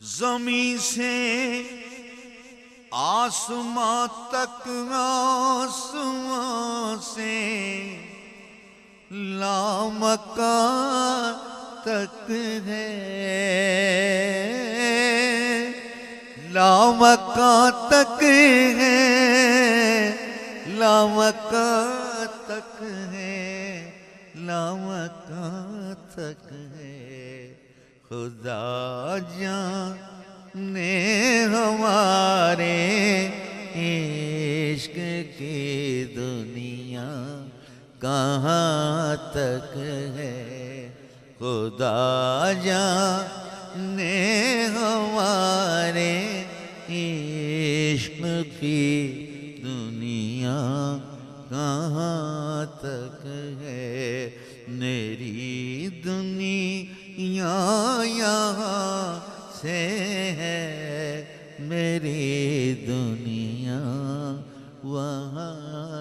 زمیں سے آسماں تک، آسماں سے لامکان تک ہے، لامکان تک ہے، لامکان تک ہے، لامکان تک ہے۔ خدا جانے ہمارے عشق کی دنیا کہاں تک ہے، خدا جانے ہمارے عشق کی دنیا کہاں تک ہے۔ میری دنیا یہاں سے ہے، میری دنیا وہاں